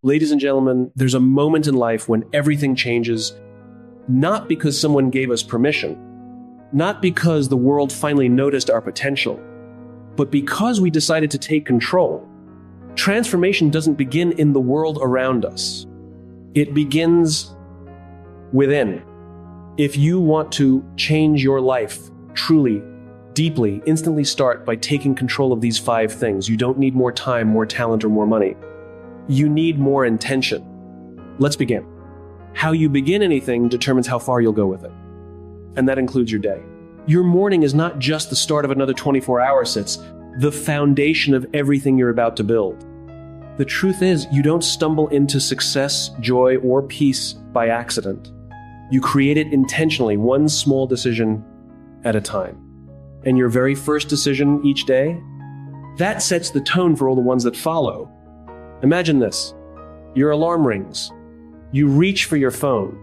Ladies and gentlemen, there's a moment in life when everything changes, not because someone gave us permission, not because the world finally noticed our potential, but because we decided to take control. Transformation doesn't begin in the world around us. It begins within. If you want to change your life truly, deeply, instantly start by taking control of these 5 things. You don't need more time, more talent, or more money. You need more intention. Let's begin. How you begin anything determines how far you'll go with it. And that includes your day. Your morning is not just the start of another 24 hours, it's the foundation of everything you're about to build. The truth is, you don't stumble into success, joy, or peace by accident. You create it intentionally, one small decision at a time. And your very first decision each day, that sets the tone for all the ones that follow. Imagine this. Your alarm rings. You reach for your phone.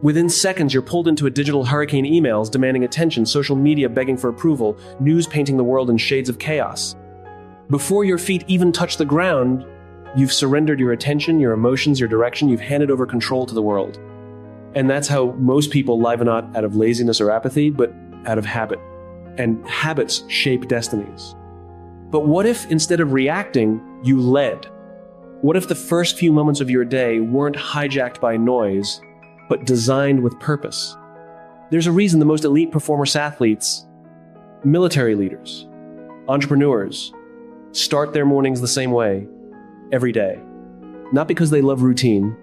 Within seconds, you're pulled into a digital hurricane, emails demanding attention, social media begging for approval, news painting the world in shades of chaos. Before your feet even touch the ground, you've surrendered your attention, your emotions, your direction. You've handed over control to the world. And that's how most people live not out of laziness or apathy, but out of habit. And habits shape destinies. But what if, instead of reacting, you led? What if the first few moments of your day weren't hijacked by noise, but designed with purpose? There's a reason the most elite performance athletes, military leaders, entrepreneurs, start their mornings the same way every day. Not because they love routine,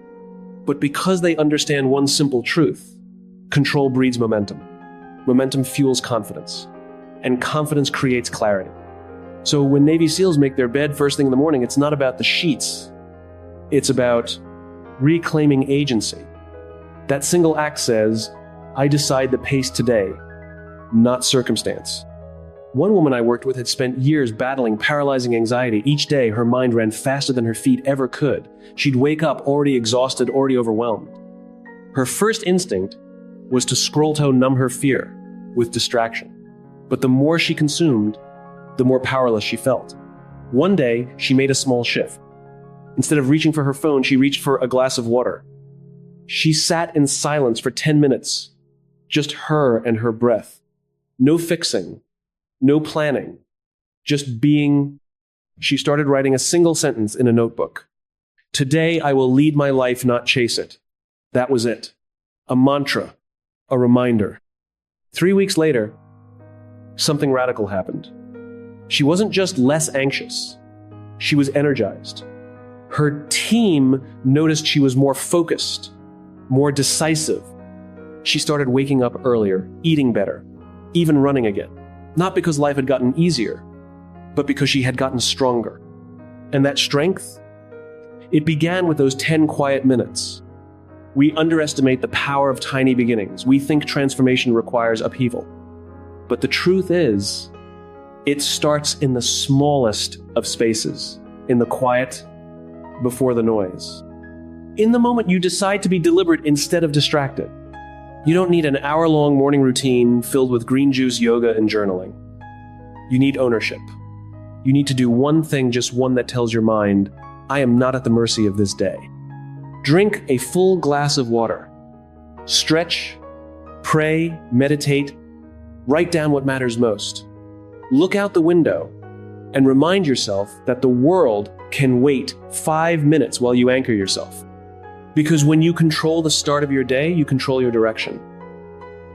but because they understand one simple truth. Control breeds momentum. Momentum fuels confidence. And confidence creates clarity. So when Navy SEALs make their bed first thing in the morning, it's not about the sheets. It's about reclaiming agency. That single act says, I decide the pace today, not circumstance. One woman I worked with had spent years battling paralyzing anxiety. Each day, her mind ran faster than her feet ever could. She'd wake up already exhausted, already overwhelmed. Her first instinct was to scroll to numb her fear with distraction. But the more she consumed, the more powerless she felt. One day, she made a small shift. Instead of reaching for her phone, she reached for a glass of water. She sat in silence for 10 minutes, just her and her breath. No fixing, no planning, just being. She started writing a single sentence in a notebook. Today, I will lead my life, not chase it. That was it. A mantra, a reminder. 3 weeks later, something radical happened. She wasn't just less anxious. She was energized. Her team noticed she was more focused, more decisive. She started waking up earlier, eating better, even running again. Not because life had gotten easier, but because she had gotten stronger. And that strength, it began with those 10 quiet minutes. We underestimate the power of tiny beginnings. We think transformation requires upheaval. But the truth is, it starts in the smallest of spaces, in the quiet before the noise. In the moment you decide to be deliberate instead of distracted. You don't need an hour-long morning routine filled with green juice, yoga, and journaling. You need ownership. You need to do one thing, just one that tells your mind, I am not at the mercy of this day. Drink a full glass of water. Stretch, pray, meditate, write down what matters most. Look out the window and remind yourself that the world can wait 5 minutes while you anchor yourself. Because when you control the start of your day, you control your direction.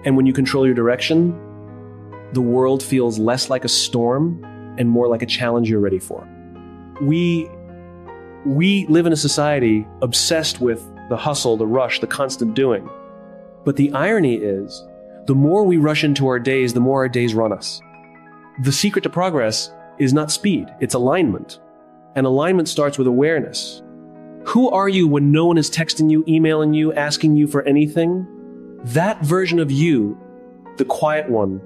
And when you control your direction, the world feels less like a storm and more like a challenge you're ready for. We live in a society obsessed with the hustle, the rush, the constant doing. But the irony is, the more we rush into our days, the more our days run us. The secret to progress is not speed, it's alignment. And alignment starts with awareness. Who are you when no one is texting you, emailing you, asking you for anything? That version of you, the quiet one,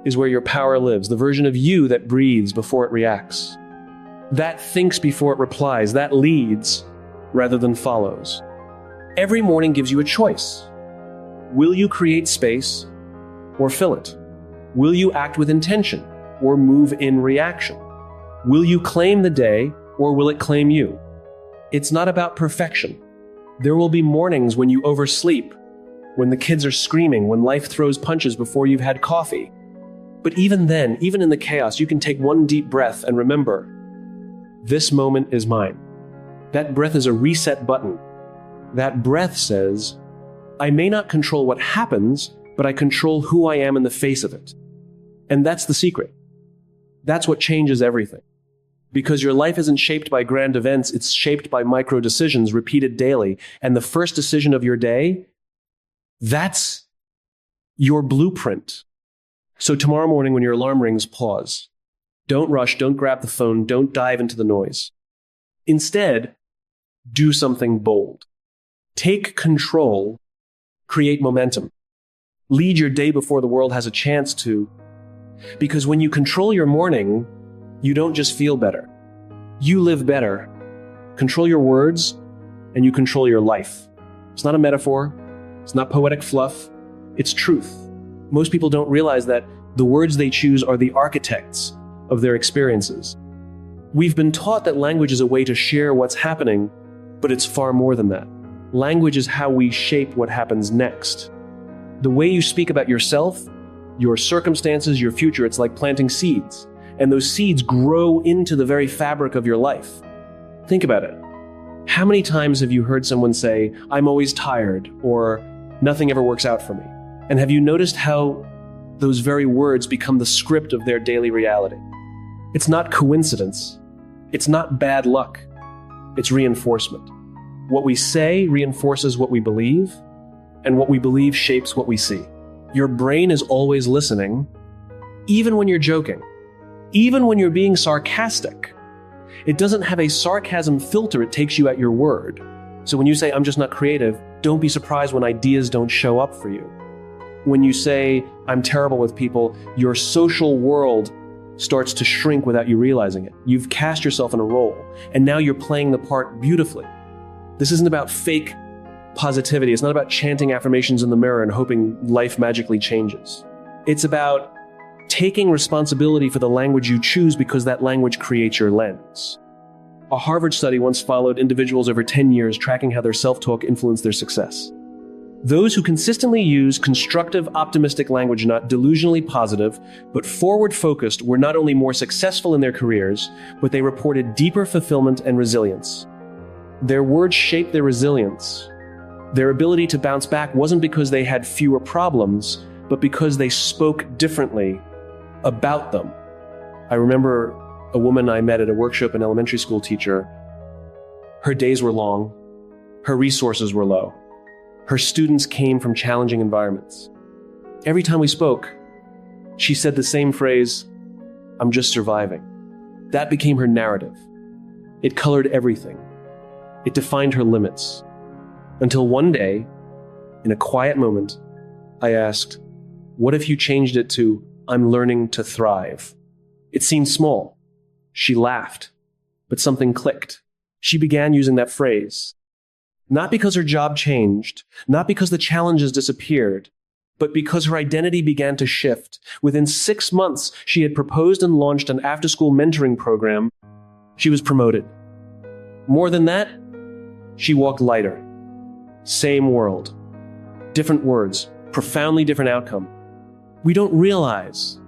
is where your power lives. The version of you that breathes before it reacts. That thinks before it replies. That leads rather than follows. Every morning gives you a choice. Will you create space or fill it? Will you act with intention or move in reaction? Will you claim the day or will it claim you? It's not about perfection. There will be mornings when you oversleep, when the kids are screaming, when life throws punches before you've had coffee. But even then, even in the chaos, you can take one deep breath and remember, this moment is mine. That breath is a reset button. That breath says, I may not control what happens, but I control who I am in the face of it. And that's the secret. That's what changes everything. Because your life isn't shaped by grand events, it's shaped by micro decisions repeated daily. And the first decision of your day, that's your blueprint. So tomorrow morning when your alarm rings, pause. Don't rush, don't grab the phone, don't dive into the noise. Instead, do something bold. Take control, create momentum. Lead your day before the world has a chance to. Because when you control your morning, you don't just feel better. You live better. Control your words, and you control your life. It's not a metaphor. It's not poetic fluff. It's truth. Most people don't realize that the words they choose are the architects of their experiences. We've been taught that language is a way to share what's happening, but it's far more than that. Language is how we shape what happens next. The way you speak about yourself, your circumstances, your future, it's like planting seeds. And those seeds grow into the very fabric of your life. Think about it. How many times have you heard someone say, I'm always tired, or nothing ever works out for me? And have you noticed how those very words become the script of their daily reality? It's not coincidence. It's not bad luck. It's reinforcement. What we say reinforces what we believe, and what we believe shapes what we see. Your brain is always listening, even when you're joking. Even when you're being sarcastic, it doesn't have a sarcasm filter, it takes you at your word. So when you say, I'm just not creative, don't be surprised when ideas don't show up for you. When you say, I'm terrible with people, your social world starts to shrink without you realizing it. You've cast yourself in a role, and now you're playing the part beautifully. This isn't about fake positivity. It's not about chanting affirmations in the mirror and hoping life magically changes. It's about taking responsibility for the language you choose because that language creates your lens. A Harvard study once followed individuals over 10 years, tracking how their self-talk influenced their success. Those who consistently use constructive, optimistic language, not delusionally positive, but forward-focused, were not only more successful in their careers, but they reported deeper fulfillment and resilience. Their words shaped their resilience. Their ability to bounce back wasn't because they had fewer problems, but because they spoke differently about them. I remember a woman I met at a workshop, an elementary school teacher. Her days were long. Her resources were low. Her students came from challenging environments. Every time we spoke, she said the same phrase, I'm just surviving. That became her narrative. It colored everything. It defined her limits. Until one day, in a quiet moment, I asked, what if you changed it to, I'm learning to thrive? It seemed small. She laughed, but something clicked. She began using that phrase. Not because her job changed, not because the challenges disappeared, but because her identity began to shift. Within 6 months, she had proposed and launched an after-school mentoring program. She was promoted. More than that, she walked lighter. Same world. Different words, profoundly different outcome. We don't realize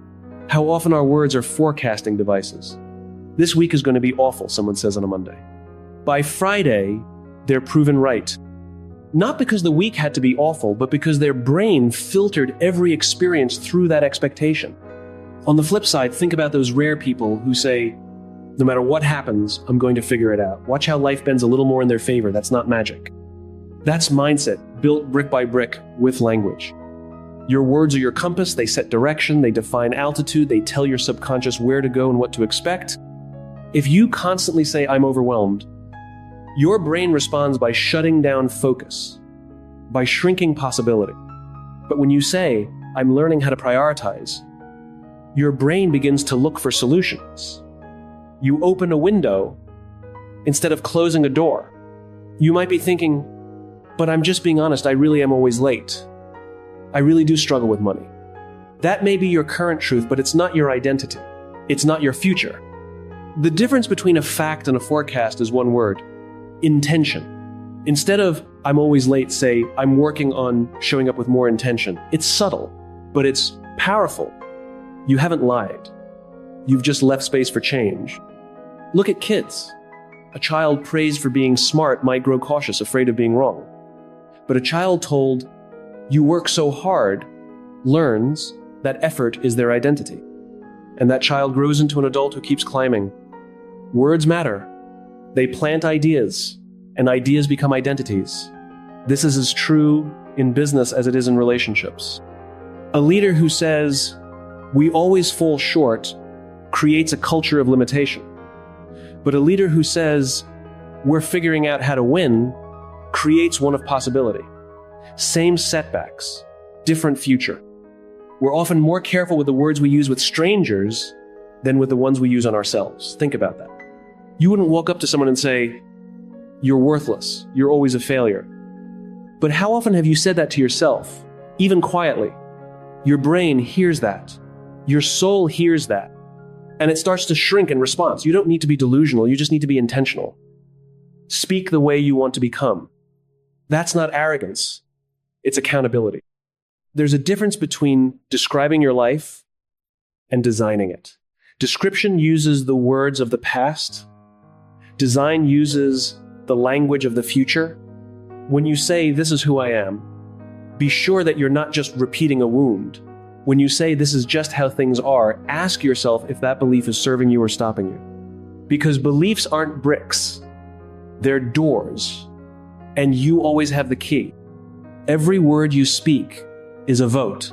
how often our words are forecasting devices. This week is going to be awful, someone says on a Monday. By Friday, they're proven right. Not because the week had to be awful, but because their brain filtered every experience through that expectation. On the flip side, think about those rare people who say, no matter what happens, I'm going to figure it out. Watch how life bends a little more in their favor. That's not magic. That's mindset, built brick by brick with language. Your words are your compass. They set direction. They define altitude. They tell your subconscious where to go and what to expect. If you constantly say, I'm overwhelmed, your brain responds by shutting down focus, by shrinking possibility. But when you say, I'm learning how to prioritize, your brain begins to look for solutions. You open a window instead of closing a door. You might be thinking, but I'm just being honest, I really am always late. I really do struggle with money. That may be your current truth, but it's not your identity. It's not your future. The difference between a fact and a forecast is one word: intention. Instead of, I'm always late, say, I'm working on showing up with more intention. It's subtle, but it's powerful. You haven't lied. You've just left space for change. Look at kids. A child praised for being smart might grow cautious, afraid of being wrong. But a child told, you work so hard, learns that effort is their identity. And that child grows into an adult who keeps climbing. Words matter. They plant ideas, and ideas become identities. This is as true in business as it is in relationships. A leader who says, we always fall short, creates a culture of limitation. But a leader who says, we're figuring out how to win, creates one of possibility. Same setbacks, different future. We're often more careful with the words we use with strangers than with the ones we use on ourselves. Think about that. You wouldn't walk up to someone and say, you're worthless, you're always a failure. But how often have you said that to yourself, even quietly? Your brain hears that. Your soul hears that. And it starts to shrink in response. You don't need to be delusional, you just need to be intentional. Speak the way you want to become. That's not arrogance. It's accountability. There's a difference between describing your life and designing it. Description uses the words of the past. Design uses the language of the future. When you say, this is who I am, be sure that you're not just repeating a wound. When you say, this is just how things are, ask yourself if that belief is serving you or stopping you. Because beliefs aren't bricks. They're doors. And you always have the key. Every word you speak is a vote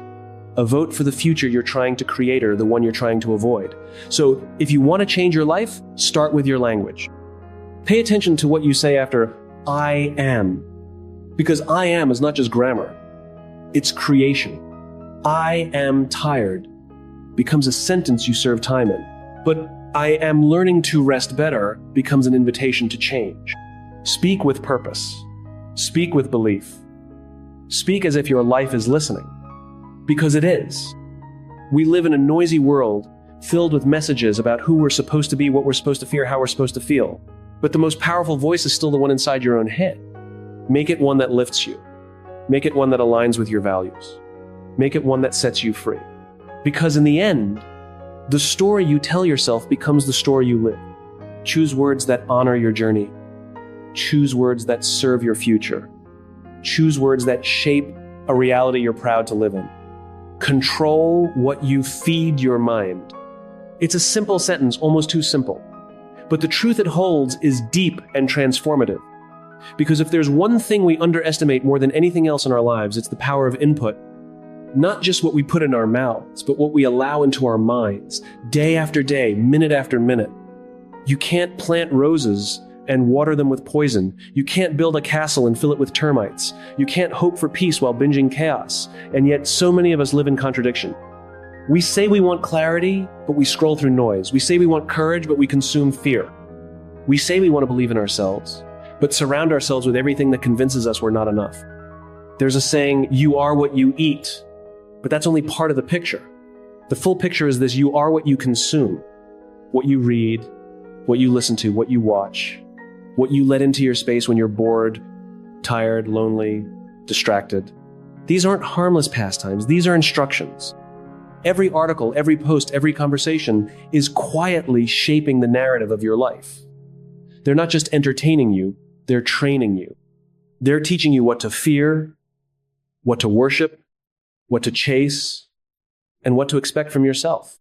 for the future you're trying to create or the one you're trying to avoid. So if you want to change your life, start with your language. Pay attention to what you say after I am. Because I am is not just grammar. It's creation. I am tired becomes a sentence you serve time in. But I am learning to rest better becomes an invitation to change. Speak with purpose. Speak with belief. Speak as if your life is listening. Because it is. We live in a noisy world filled with messages about who we're supposed to be, what we're supposed to fear, how we're supposed to feel. But the most powerful voice is still the one inside your own head. Make it one that lifts you. Make it one that aligns with your values. Make it one that sets you free. Because in the end, the story you tell yourself becomes the story you live. Choose words that honor your journey. Choose words that serve your future. Choose words that shape a reality you're proud to live in. Control what you feed your mind. It's a simple sentence, almost too simple. But the truth it holds is deep and transformative. Because if there's one thing we underestimate more than anything else in our lives, it's the power of input. Not just what we put in our mouths, but what we allow into our minds, day after day, minute after minute. You can't plant roses and water them with poison. You can't build a castle and fill it with termites. You can't hope for peace while binging chaos. And yet so many of us live in contradiction. We say we want clarity, but we scroll through noise. We say we want courage, but we consume fear. We say we want to believe in ourselves, but surround ourselves with everything that convinces us we're not enough. There's a saying, you are what you eat, but that's only part of the picture. The full picture is this: you are what you consume, what you read, what you listen to, what you watch, what you let into your space when you're bored, tired, lonely, distracted. These aren't harmless pastimes. These are instructions. Every article, every post, every conversation is quietly shaping the narrative of your life. They're not just entertaining you, they're training you. They're teaching you what to fear, what to worship, what to chase, and what to expect from yourself.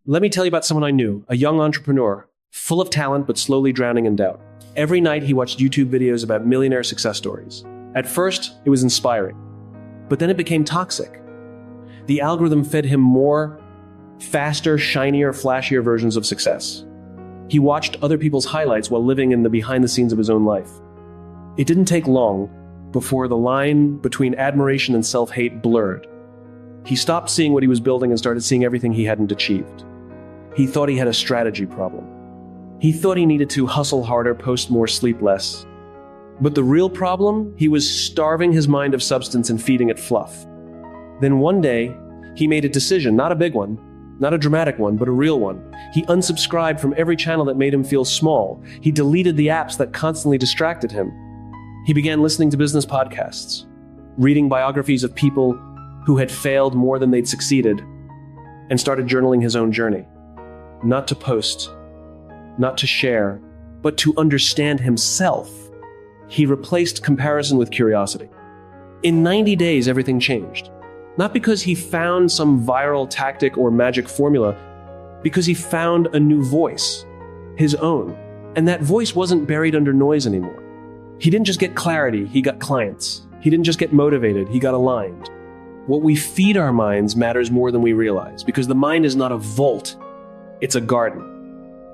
Let me tell you about someone I knew, a young entrepreneur, full of talent but slowly drowning in doubt. Every night he watched YouTube videos about millionaire success stories. At first, it was inspiring, but then it became toxic. The algorithm fed him more, faster, shinier, flashier versions of success. He watched other people's highlights while living in the behind the scenes of his own life. It didn't take long before the line between admiration and self-hate blurred. He stopped seeing what he was building and started seeing everything he hadn't achieved. He thought he had a strategy problem. He thought he needed to hustle harder, post more, sleep less. But the real problem, he was starving his mind of substance and feeding it fluff. Then one day, he made a decision, not a big one, Not a dramatic one, but a real one. He unsubscribed from every channel that made him feel small. He deleted the apps that constantly distracted him. He began listening to business podcasts, reading biographies of people who had failed more than they'd succeeded, and started journaling his own journey. Not to post, not to share, but to understand himself. He replaced comparison with curiosity. In 90 days, everything changed. Not because he found some viral tactic or magic formula, because he found a new voice, his own. And that voice wasn't buried under noise anymore. He didn't just get clarity, he got clients. He didn't just get motivated, he got aligned. What we feed our minds matters more than we realize, because the mind is not a vault, it's a garden.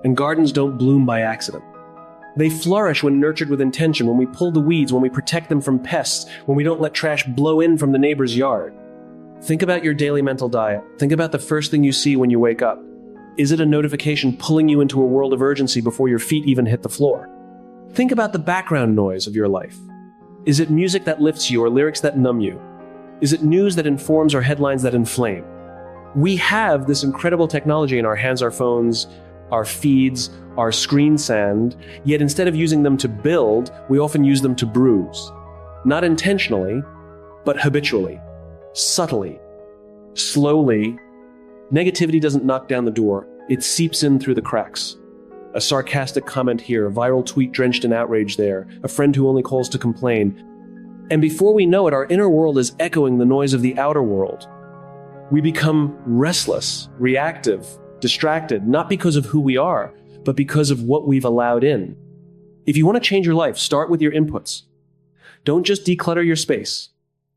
And gardens don't bloom by accident. They flourish when nurtured with intention, when we pull the weeds, when we protect them from pests, when we don't let trash blow in from the neighbor's yard. Think about your daily mental diet. Think about the first thing you see when you wake up. Is it a notification pulling you into a world of urgency before your feet even hit the floor? Think about the background noise of your life. Is it music that lifts you or lyrics that numb you? Is it news that informs or headlines that inflame? We have this incredible technology in our hands, our phones, our feeds, our screen sand, yet instead of using them to build, we often use them to bruise. Not intentionally, but habitually. Subtly, slowly. Negativity doesn't knock down the door, it seeps in through the cracks. A sarcastic comment here, a viral tweet drenched in outrage there, a friend who only calls to complain. And before we know it, our inner world is echoing the noise of the outer world. We become restless, reactive, distracted, not because of who we are, but because of what we've allowed in. If you want to change your life, start with your inputs. Don't just declutter your space,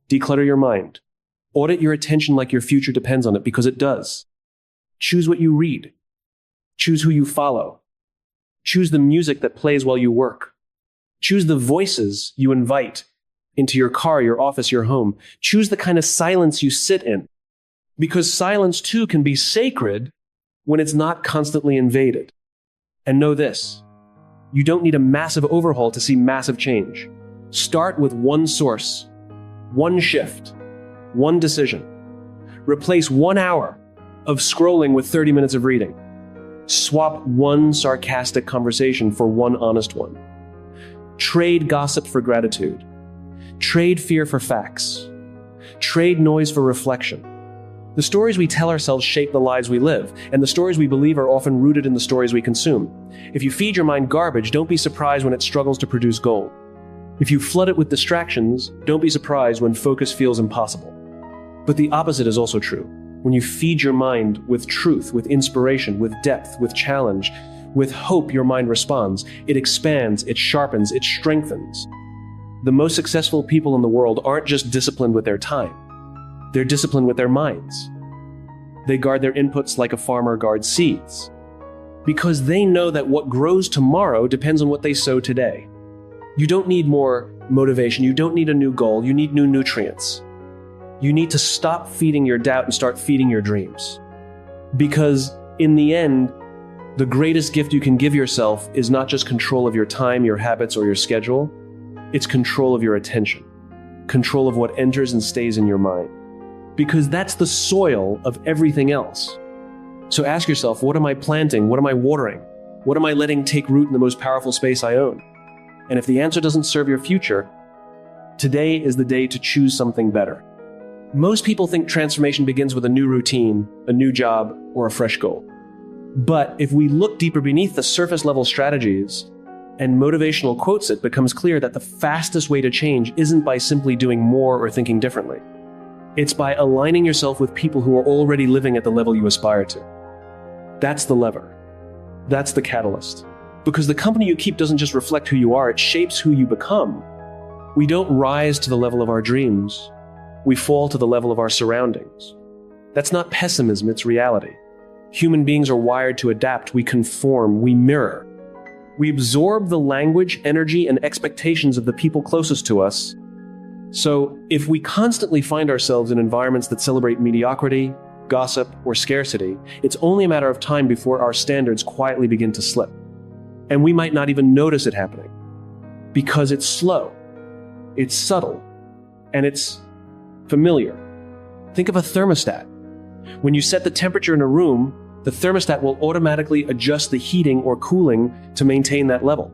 declutter your mind. Audit your attention like your future depends on it, because it does. Choose what you read. Choose who you follow. Choose the music that plays while you work. Choose the voices you invite into your car, your office, your home. Choose the kind of silence you sit in. Because silence too can be sacred when it's not constantly invaded. And know this, you don't need a massive overhaul to see massive change. Start with one source, one shift, one decision. Replace 1 hour of scrolling with 30 minutes of reading. Swap one sarcastic conversation for one honest one. Trade gossip for gratitude. Trade fear for facts. Trade noise for reflection. The stories we tell ourselves shape the lives we live, and the stories we believe are often rooted in the stories we consume. If you feed your mind garbage, don't be surprised when it struggles to produce gold. If you flood it with distractions, don't be surprised when focus feels impossible. But the opposite is also true. When you feed your mind with truth, with inspiration, with depth, with challenge, with hope, your mind responds. It expands, it sharpens, it strengthens. The most successful people in the world aren't just disciplined with their time. They're disciplined with their minds. They guard their inputs like a farmer guards seeds. Because they know that what grows tomorrow depends on what they sow today. You don't need more motivation. You don't need a new goal. You need new nutrients. You need to stop feeding your doubt and start feeding your dreams. Because in the end, the greatest gift you can give yourself is not just control of your time, your habits, or your schedule. It's control of your attention. Control of what enters and stays in your mind. Because that's the soil of everything else. So ask yourself, what am I planting? What am I watering? What am I letting take root in the most powerful space I own? And if the answer doesn't serve your future, today is the day to choose something better. Most people think transformation begins with a new routine, a new job, or a fresh goal. But if we look deeper beneath the surface level strategies and motivational quotes, it becomes clear that the fastest way to change isn't by simply doing more or thinking differently. It's by aligning yourself with people who are already living at the level you aspire to. That's the lever. That's the catalyst. Because the company you keep doesn't just reflect who you are, it shapes who you become. We don't rise to the level of our dreams. We fall to the level of our surroundings. That's not pessimism, it's reality. Human beings are wired to adapt, we conform, we mirror. We absorb the language, energy, and expectations of the people closest to us. So if we constantly find ourselves in environments that celebrate mediocrity, gossip, or scarcity, it's only a matter of time before our standards quietly begin to slip. And we might not even notice it happening. Because it's slow, it's subtle, and it's familiar. Think of a thermostat. When you set the temperature in a room, the thermostat will automatically adjust the heating or cooling to maintain that level.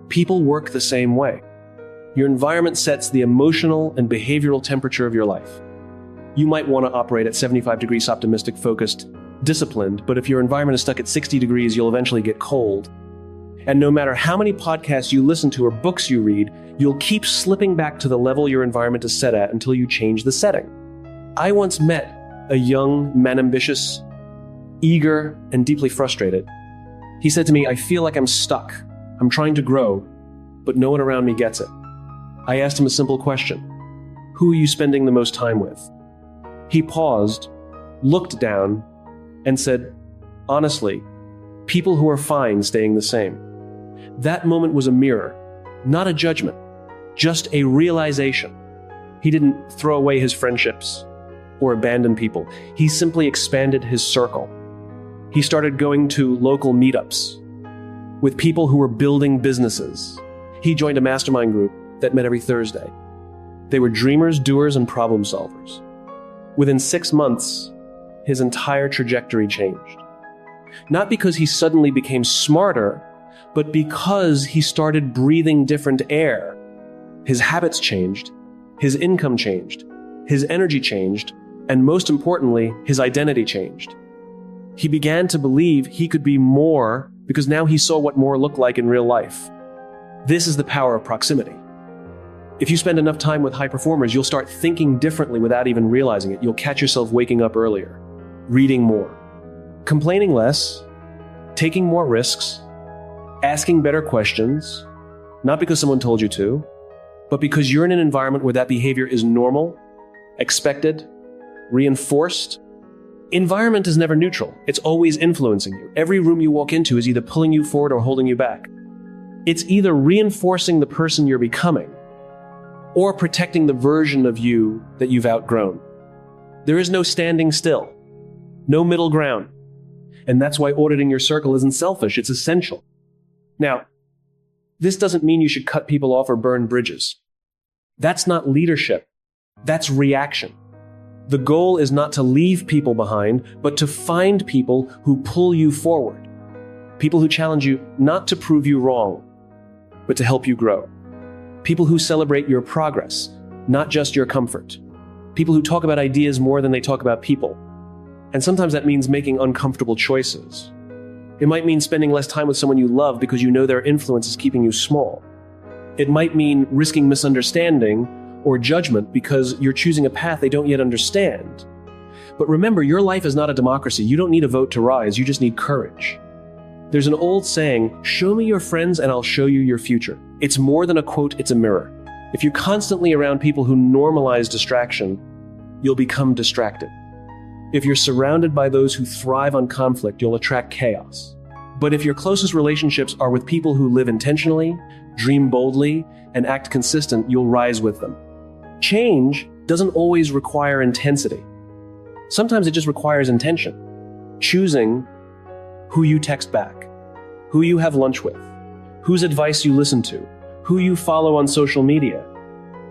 People work the same way. Your environment sets the emotional and behavioral temperature of your life. You might want to operate at 75 degrees optimistic, focused, disciplined, but if your environment is stuck at 60 degrees, you'll eventually get cold. And no matter how many podcasts you listen to or books you read, you'll keep slipping back to the level your environment is set at until you change the setting. I once met a young man, ambitious, eager, and deeply frustrated. He said to me, "I feel like I'm stuck. I'm trying to grow, but no one around me gets it." I asked him a simple question. "Who are you spending the most time with?" He paused, looked down, and said, "Honestly, people who are fine staying the same." That moment was a mirror, not a judgment, just a realization. He didn't throw away his friendships or abandon people. He simply expanded his circle. He started going to local meetups with people who were building businesses. He joined a mastermind group that met every Thursday. They were dreamers, doers, and problem solvers. Within 6 months, his entire trajectory changed. Not because he suddenly became smarter, but because he started breathing different air. His habits changed, his income changed, his energy changed, and most importantly, his identity changed. He began to believe he could be more because now he saw what more looked like in real life. This is the power of proximity. If you spend enough time with high performers, you'll start thinking differently without even realizing it. You'll catch yourself waking up earlier, reading more, complaining less, taking more risks, asking better questions, not because someone told you to, but because you're in an environment where that behavior is normal, expected, reinforced. Environment is never neutral. It's always influencing you. Every room you walk into is either pulling you forward or holding you back. It's either reinforcing the person you're becoming or protecting the version of you that you've outgrown. There is no standing still, no middle ground. And that's why auditing your circle isn't selfish, it's essential. Now, this doesn't mean you should cut people off or burn bridges. That's not leadership. That's reaction. The goal is not to leave people behind, but to find people who pull you forward. People who challenge you not to prove you wrong, but to help you grow. People who celebrate your progress, not just your comfort. People who talk about ideas more than they talk about people. And sometimes that means making uncomfortable choices. It might mean spending less time with someone you love because you know their influence is keeping you small. It might mean risking misunderstanding or judgment because you're choosing a path they don't yet understand. But remember, your life is not a democracy. You don't need a vote to rise. You just need courage. There's an old saying, "Show me your friends and I'll show you your future." It's more than a quote, it's a mirror. If you're constantly around people who normalize distraction, you'll become distracted. If you're surrounded by those who thrive on conflict, you'll attract chaos. But if your closest relationships are with people who live intentionally, dream boldly, and act consistent, you'll rise with them. Change doesn't always require intensity. Sometimes it just requires intention. Choosing who you text back, who you have lunch with, whose advice you listen to, who you follow on social media.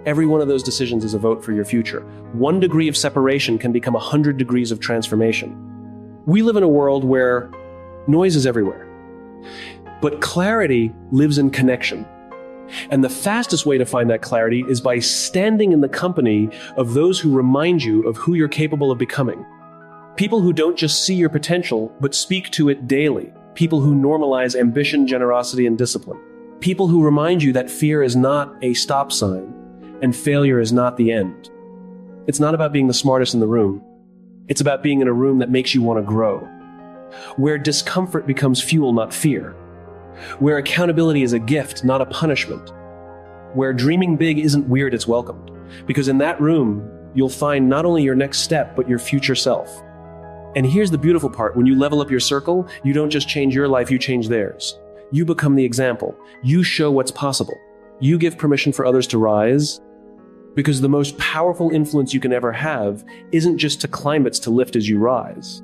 Every one of those decisions is a vote for your future. 1 degree of separation can become 100 degrees of transformation. We live in a world where noise is everywhere, but clarity lives in connection. And the fastest way to find that clarity is by standing in the company of those who remind you of who you're capable of becoming. People who don't just see your potential, but speak to it daily. People who normalize ambition, generosity, and discipline. People who remind you that fear is not a stop sign and failure is not the end. It's not about being the smartest in the room. It's about being in a room that makes you want to grow. Where discomfort becomes fuel, not fear. Where accountability is a gift, not a punishment. Where dreaming big isn't weird, it's welcomed. Because in that room, you'll find not only your next step, but your future self. And here's the beautiful part. When you level up your circle, you don't just change your life, you change theirs. You become the example. You show what's possible. You give permission for others to rise. Because the most powerful influence you can ever have isn't just to climb, it's to lift as you rise.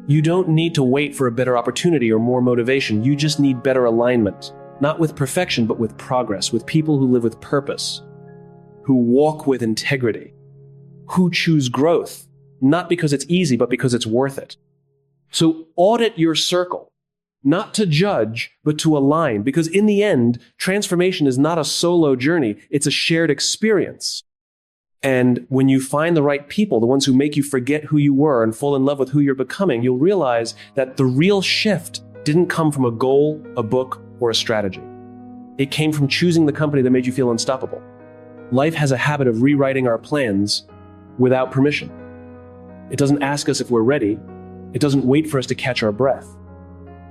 You don't need to wait for a better opportunity or more motivation. You just need better alignment. Not with perfection, but with progress, with people who live with purpose, who walk with integrity, who choose growth, not because it's easy, but because it's worth it. So audit your circle, not to judge, but to align, because in the end, transformation is not a solo journey, it's a shared experience. And when you find the right people, the ones who make you forget who you were and fall in love with who you're becoming, you'll realize that the real shift didn't come from a goal, a book, or a strategy. It came from choosing the company that made you feel unstoppable. Life has a habit of rewriting our plans without permission. It doesn't ask us if we're ready. It doesn't wait for us to catch our breath.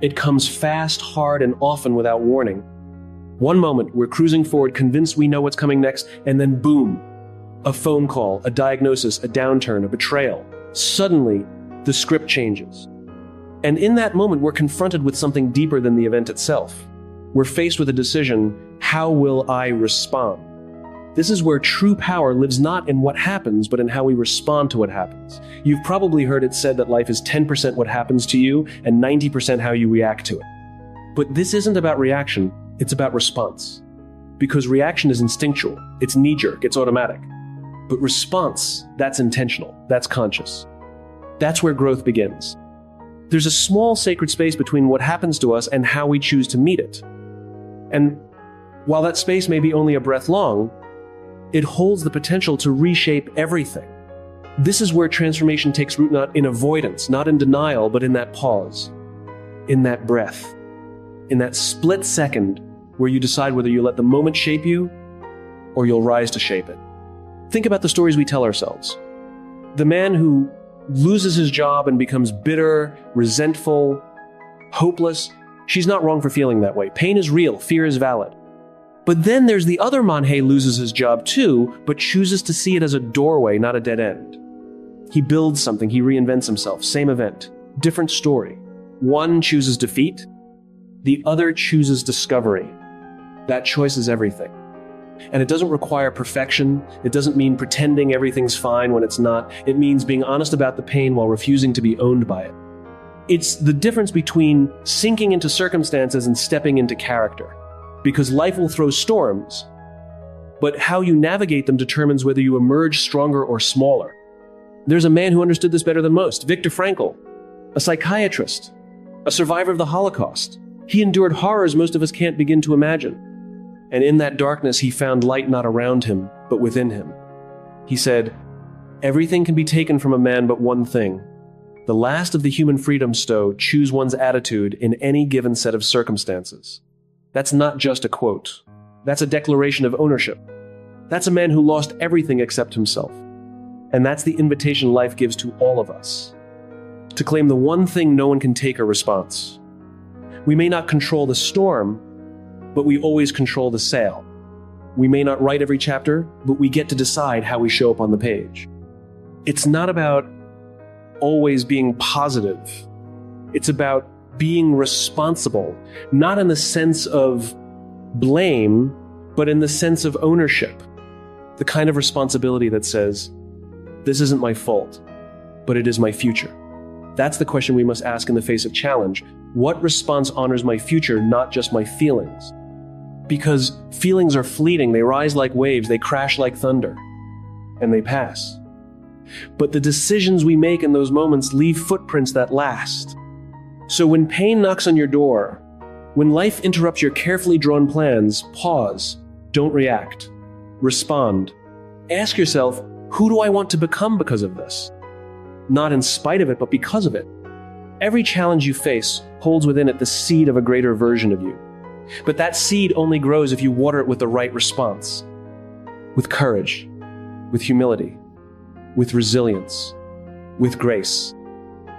It comes fast, hard, and often without warning. One moment, we're cruising forward, convinced we know what's coming next, and then boom, a phone call, a diagnosis, a downturn, a betrayal. Suddenly, the script changes. And in that moment, we're confronted with something deeper than the event itself. We're faced with a decision: how will I respond? This is where true power lives not in what happens, but in how we respond to what happens. You've probably heard it said that life is 10% what happens to you and 90% how you react to it. But this isn't about reaction, it's about response. Because reaction is instinctual, it's knee-jerk, it's automatic. But response, that's intentional, that's conscious. That's where growth begins. There's a small sacred space between what happens to us and how we choose to meet it. And while that space may be only a breath long, it holds the potential to reshape everything. This is where transformation takes root, not in avoidance, not in denial, but in that pause, in that breath, in that split second where you decide whether you let the moment shape you or you'll rise to shape it. Think about the stories we tell ourselves. The man who loses his job and becomes bitter, resentful, hopeless, she's not wrong for feeling that way. Pain is real, fear is valid. But then there's the other man who loses his job too, but chooses to see it as a doorway, not a dead end. He builds something, he reinvents himself, same event, different story. One chooses defeat, the other chooses discovery. That choice is everything. And it doesn't require perfection. It doesn't mean pretending everything's fine when it's not. It means being honest about the pain while refusing to be owned by it. It's the difference between sinking into circumstances and stepping into character. Because life will throw storms, but how you navigate them determines whether you emerge stronger or smaller. There's a man who understood this better than most, Viktor Frankl, a psychiatrist, a survivor of the Holocaust. He endured horrors most of us can't begin to imagine. And in that darkness, he found light not around him, but within him. He said, "Everything can be taken from a man but one thing. The last of the human freedom stow, choose one's attitude in any given set of circumstances." That's not just a quote. That's a declaration of ownership. That's a man who lost everything except himself. And that's the invitation life gives to all of us. To claim the one thing no one can take a response. We may not control the storm, but we always control the sail. We may not write every chapter, but we get to decide how we show up on the page. It's not about always being positive. It's about being responsible, not in the sense of blame, but in the sense of ownership. The kind of responsibility that says, this isn't my fault, but it is my future. That's the question we must ask in the face of challenge. What response honors my future, not just my feelings? Because feelings are fleeting, they rise like waves, they crash like thunder, and they pass. But the decisions we make in those moments leave footprints that last. So when pain knocks on your door, when life interrupts your carefully drawn plans, pause, don't react, respond. Ask yourself, who do I want to become because of this? Not in spite of it, but because of it. Every challenge you face holds within it the seed of a greater version of you. But that seed only grows if you water it with the right response. With courage, with humility, with resilience, with grace.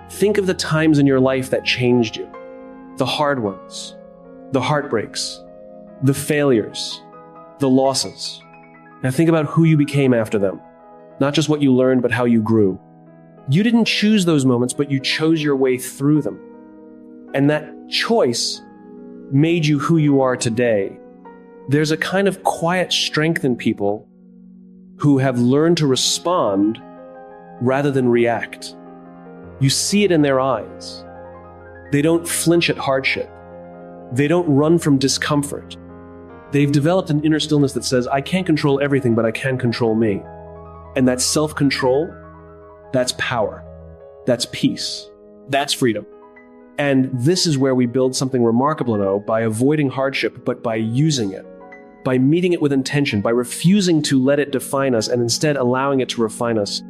Think of the times in your life that changed you. The hard ones, the heartbreaks, the failures, the losses. Now think about who you became after them. Not just what you learned, but how you grew. You didn't choose those moments, but you chose your way through them. And that choice made you who you are today. There's a kind of quiet strength in people who have learned to respond rather than react. You see it in their eyes. They don't flinch at hardship. They don't run from discomfort. They've developed an inner stillness that says, I can't control everything, but I can control me. And that self-control, That's power. That's peace. That's freedom. And this is where we build something remarkable, though, by avoiding hardship, but by using it, by meeting it with intention, by refusing to let it define us and instead allowing it to refine us.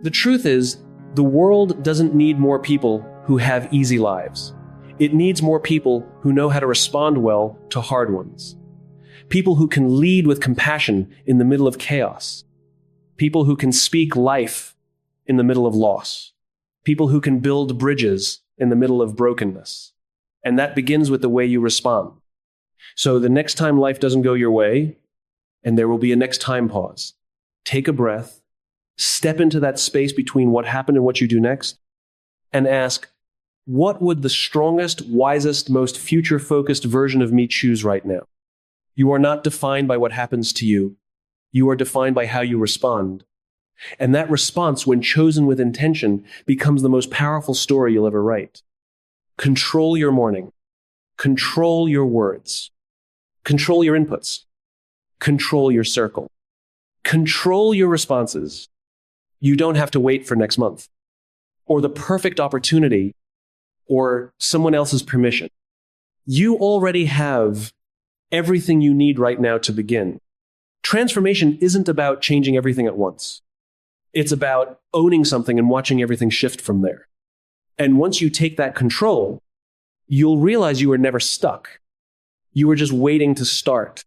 The truth is, the world doesn't need more people who have easy lives. It needs more people who know how to respond well to hard ones. People who can lead with compassion in the middle of chaos. People who can speak life in the middle of loss. People who can build bridges in the middle of brokenness. And that begins with the way you respond. So the next time life doesn't go your way, and there will be a next time pause, take a breath, step into that space between what happened and what you do next, and ask, what would the strongest, wisest, most future-focused version of me choose right now? You are not defined by what happens to you. You are defined by how you respond. And that response, when chosen with intention, becomes the most powerful story you'll ever write. Control your morning. Control your words. Control your inputs. Control your circle. Control your responses. You don't have to wait for next month, or the perfect opportunity, or someone else's permission. You already have everything you need right now to begin. Transformation isn't about changing everything at once. It's about owning something and watching everything shift from there. And once you take that control, you'll realize you were never stuck. You were just waiting to start.